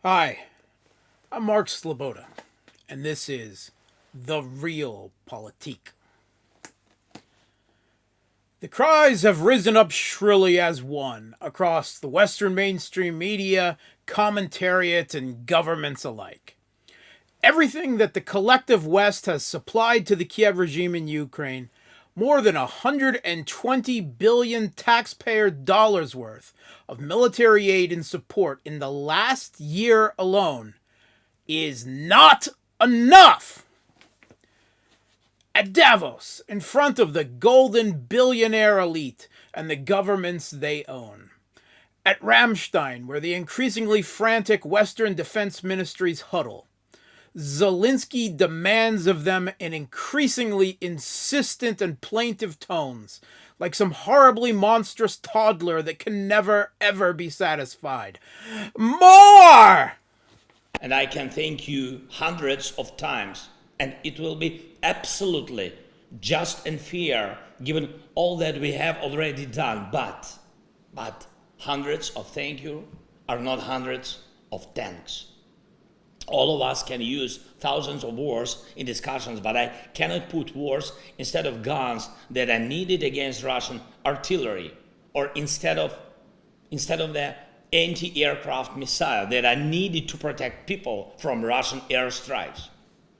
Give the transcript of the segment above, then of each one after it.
Hi, I'm Mark Sleboda, and this is The Real Politik. The cries have risen up shrilly as one across the Western mainstream media, commentariat, and governments alike. Everything that the collective West has supplied to the Kiev regime in Ukraine, more than 120 billion taxpayer dollars worth of military aid and support in the last year alone, is not enough. At Davos, in front of the golden billionaire elite and the governments they own. At Ramstein, where the increasingly frantic Western defense ministries huddle. Zelensky demands of them in increasingly insistent and plaintive tones, like some horribly monstrous toddler that can never, ever be satisfied. More! And I can thank you hundreds of times, and it will be absolutely just and fair given all that we have already done. But hundreds of thank you are not hundreds of thanks. All of us can use thousands of words in discussions, but I cannot put words instead of guns that are needed against Russian artillery, or instead of the anti-aircraft missile that are needed to protect people from Russian airstrikes.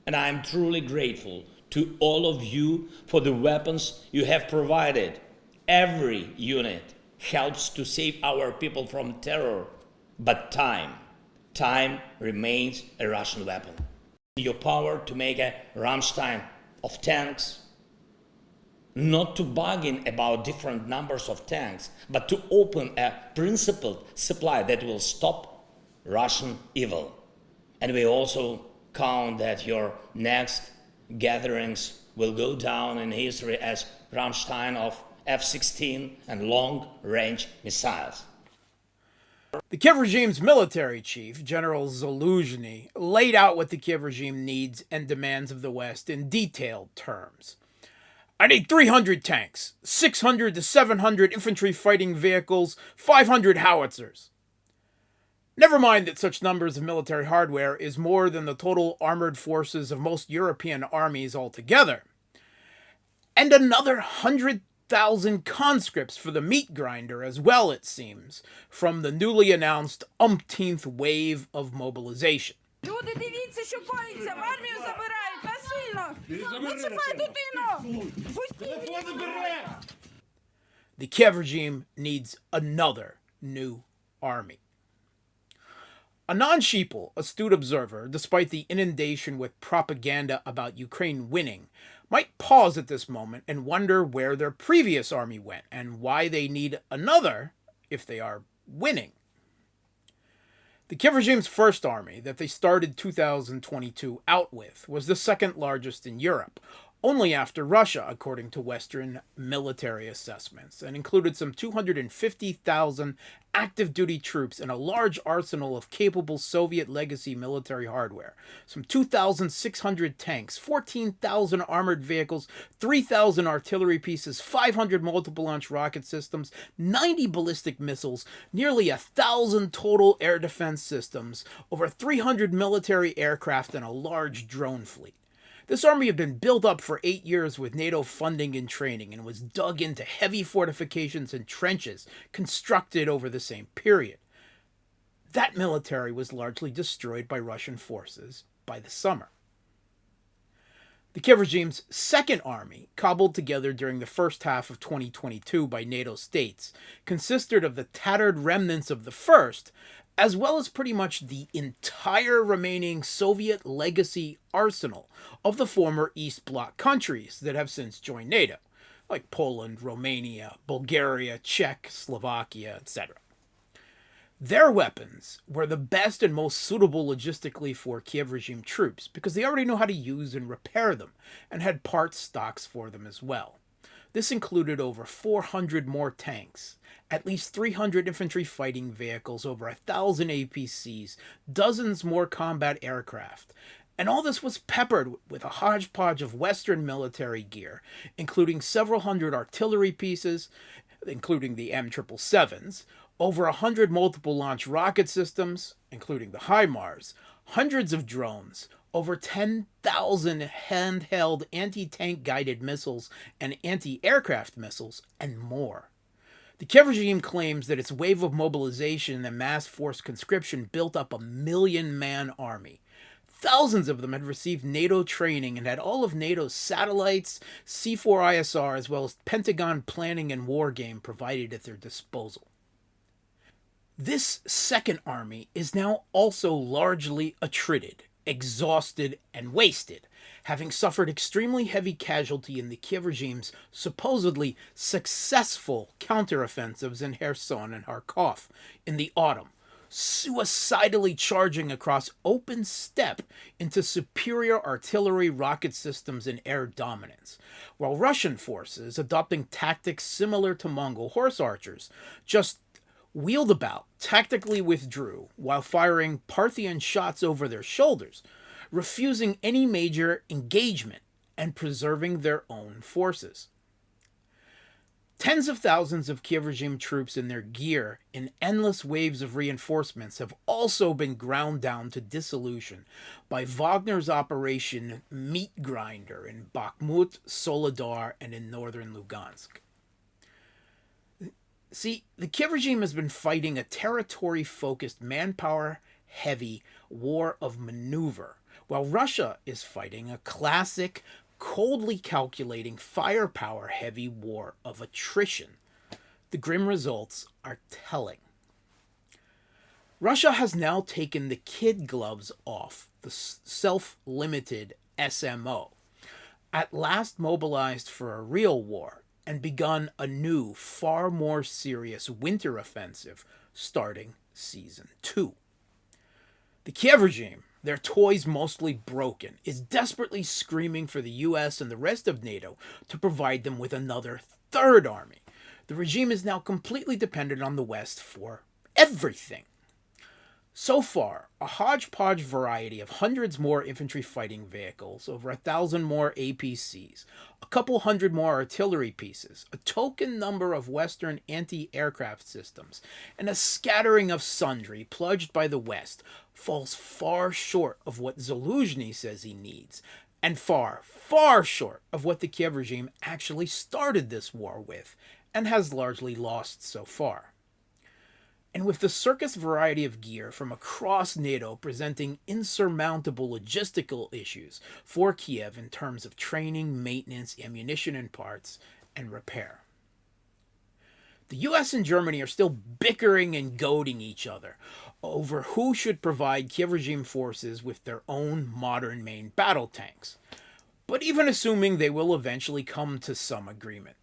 And I am truly grateful to all of you for the weapons you have provided. Every unit helps to save our people from terror, but time remains a Russian weapon. Your power to make a Ramstein of tanks, not to bargain about different numbers of tanks, but to open a principled supply that will stop Russian evil. And we also count that your next gatherings will go down in history as Ramstein of F-16 and long-range missiles. The Kiev regime's military chief, General Zelensky, laid out what the Kiev regime needs and demands of the West in detailed terms. I need 300 tanks, 600 to 700 infantry fighting vehicles, 500 howitzers. Never mind that such numbers of military hardware is more than the total armored forces of most European armies altogether. And another 100,000 conscripts for the meat grinder as well, it seems, from the newly announced umpteenth wave of mobilization. Люди, дивіться, що коїться, в армію забирають, насильно! Не чіпай дитину! Пустіть! The Kiev regime needs another new army. A non-sheeple, astute observer, despite the inundation with propaganda about Ukraine winning, might pause at this moment and wonder where their previous army went and why they need another if they are winning. The Kiev regime's first army that they started 2022 out with was the second largest in Europe, only after Russia, according to Western military assessments, and included some 250,000 active-duty troops and a large arsenal of capable Soviet legacy military hardware, some 2,600 tanks, 14,000 armored vehicles, 3,000 artillery pieces, 500 multiple-launch rocket systems, 90 ballistic missiles, nearly 1,000 total air defense systems, over 300 military aircraft, and a large drone fleet. This army had been built up for 8 years with NATO funding and training and was dug into heavy fortifications and trenches constructed over the same period. That military was largely destroyed by Russian forces by the summer. The Kiev regime's second army, cobbled together during the first half of 2022 by NATO states, consisted of the tattered remnants of the first, as well as pretty much the entire remaining Soviet legacy arsenal of the former East Bloc countries that have since joined NATO, like Poland, Romania, Bulgaria, Czech, Slovakia, etc. Their weapons were the best and most suitable logistically for Kiev regime troops because they already know how to use and repair them and had parts stocks for them as well. This included over 400 more tanks, at least 300 infantry fighting vehicles, over 1,000 APCs, dozens more combat aircraft. And all this was peppered with a hodgepodge of Western military gear, including several hundred artillery pieces, including the M777s, over 100 multiple launch rocket systems, including the HIMARS, hundreds of drones, over 10,000 handheld anti-tank guided missiles and anti-aircraft missiles, and more. The Kiev regime claims that its wave of mobilization and mass force conscription built up a 1,000,000-man army. Thousands of them had received NATO training and had all of NATO's satellites, C4ISR, as well as Pentagon planning and war game provided at their disposal. This second army is now also largely attrited, exhausted, and wasted, having suffered extremely heavy casualty in the Kiev regime's supposedly successful counteroffensives in Kherson and Kharkov in the autumn, suicidally charging across open steppe into superior artillery, rocket systems, and air dominance, while Russian forces, adopting tactics similar to Mongol horse archers, just wheeled about, tactically withdrew, while firing Parthian shots over their shoulders, refusing any major engagement and preserving their own forces. Tens of thousands of Kiev regime troops and their gear in endless waves of reinforcements have also been ground down to dissolution by Wagner's Operation Meat Grinder in Bakhmut, Soledar, and in northern Lugansk. See, the Kiev regime has been fighting a territory-focused, manpower-heavy war of maneuver, while Russia is fighting a classic, coldly calculating, firepower-heavy war of attrition. The grim results are telling. Russia has now taken the kid gloves off the self-limited SMO, at last mobilized for a real war, and begun a new, far more serious winter offensive starting Season 2. The Kiev regime, their toys mostly broken, is desperately screaming for the US and the rest of NATO to provide them with another third army. The regime is now completely dependent on the West for everything. So far, a hodgepodge variety of hundreds more infantry fighting vehicles, over 1,000 more APCs, a couple hundred more artillery pieces, a token number of Western anti-aircraft systems, and a scattering of sundry pledged by the West falls far short of what Zelensky says he needs, and far, far short of what the Kiev regime actually started this war with, and has largely lost so far. And with the circus variety of gear from across NATO presenting insurmountable logistical issues for Kiev in terms of training, maintenance, ammunition and parts, and repair. The US and Germany are still bickering and goading each other over who should provide Kiev regime forces with their own modern main battle tanks. But even assuming they will eventually come to some agreement,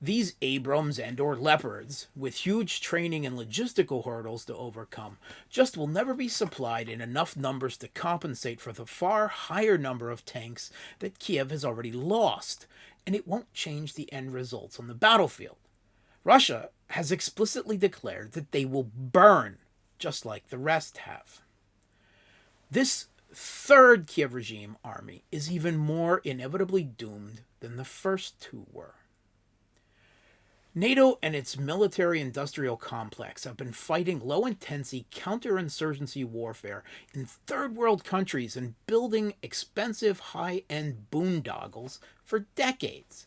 these Abrams and or Leopards, with huge training and logistical hurdles to overcome, just will never be supplied in enough numbers to compensate for the far higher number of tanks that Kiev has already lost, and it won't change the end results on the battlefield. Russia has explicitly declared that they will burn, just like the rest have. This third Kiev regime army is even more inevitably doomed than the first two were. NATO and its military-industrial complex have been fighting low-intensity counterinsurgency warfare in third-world countries and building expensive high-end boondoggles for decades.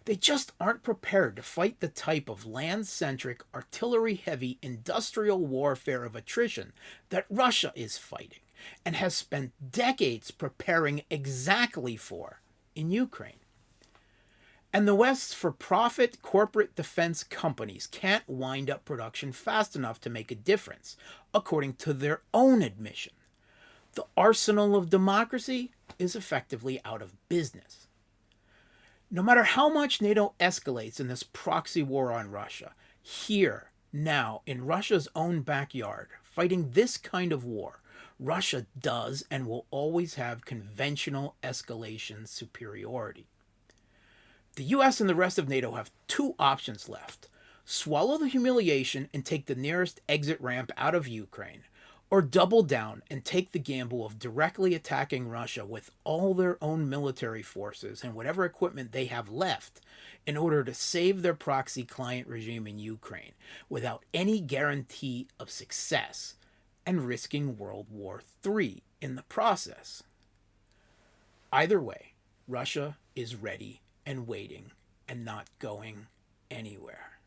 They just aren't prepared to fight the type of land-centric, artillery-heavy industrial warfare of attrition that Russia is fighting and has spent decades preparing exactly for in Ukraine. And the West's for-profit corporate defense companies can't wind up production fast enough to make a difference, according to their own admission. The arsenal of democracy is effectively out of business. No matter how much NATO escalates in this proxy war on Russia, here, now, in Russia's own backyard, fighting this kind of war, Russia does and will always have conventional escalation superiority. The US and the rest of NATO have two options left: swallow the humiliation and take the nearest exit ramp out of Ukraine, or double down and take the gamble of directly attacking Russia with all their own military forces and whatever equipment they have left in order to save their proxy client regime in Ukraine without any guarantee of success and risking World War III in the process. Either way, Russia is ready and waiting and not going anywhere.